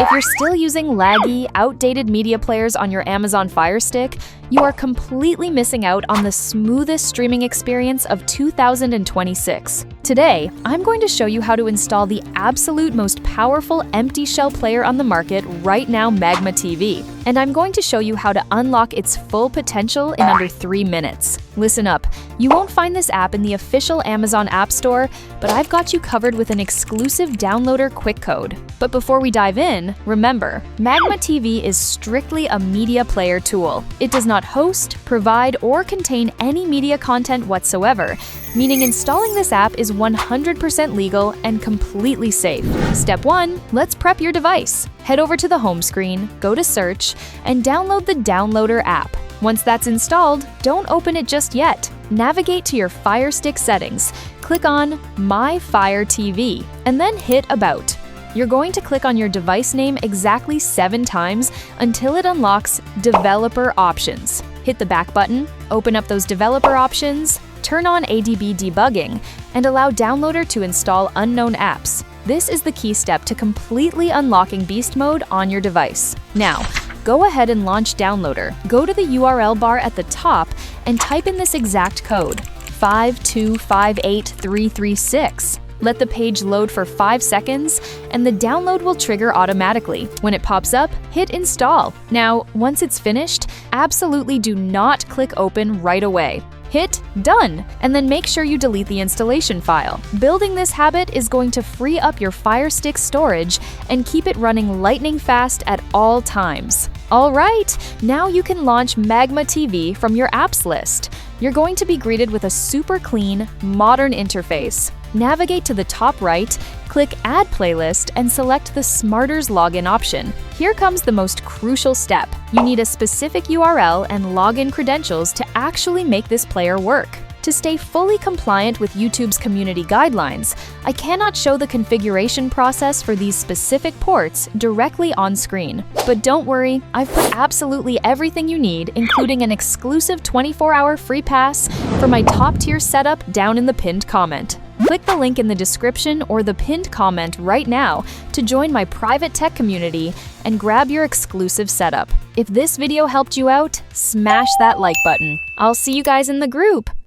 If you're still using laggy, outdated media players on your Amazon Firestick, you are completely missing out on the smoothest streaming experience of 2026. Today, I'm going to show you how to install the absolute most powerful empty shell player on the market right now, Magma TV. And I'm going to show you how to unlock its full potential in under 3 minutes. Listen up, you won't find this app in the official Amazon App Store, but I've got you covered with an exclusive downloader quick code. But before we dive in, remember, Magma TV is strictly a media player tool. It does not host, provide, or contain any media content whatsoever, meaning installing this app is 100% legal and completely safe. Step 1, let's prep your device. Head over to the home screen, go to search, and download the Downloader app. Once that's installed, don't open it just yet. Navigate to your Firestick settings, click on My Fire TV, and then hit About. You're going to click on your device name exactly 7 times until it unlocks Developer Options. Hit the back button, open up those developer options, turn on ADB debugging, and allow Downloader to install unknown apps. This is the key step to completely unlocking Beast Mode on your device. Now, go ahead and launch Downloader. Go to the URL bar at the top and type in this exact code, 5258336. Let the page load for 5 seconds, and the download will trigger automatically. When it pops up, hit Install. Now, once it's finished, absolutely do not click Open right away. Hit Done, and then make sure you delete the installation file. Building this habit is going to free up your Firestick storage and keep it running lightning fast at all times. All right, now you can launch Magma TV from your apps list. You're going to be greeted with a super clean, modern interface. Navigate to the top right, click Add Playlist, and select the Smarters login option. Here comes the most crucial step. You need a specific URL and login credentials to actually make this player work. To stay fully compliant with YouTube's community guidelines, I cannot show the configuration process for these specific ports directly on screen. But don't worry, I've put absolutely everything you need, including an exclusive 24-hour free pass for my top-tier setup down in the pinned comment. Click the link in the description or the pinned comment right now to join my private tech community and grab your exclusive setup. If this video helped you out, smash that like button. I'll see you guys in the group.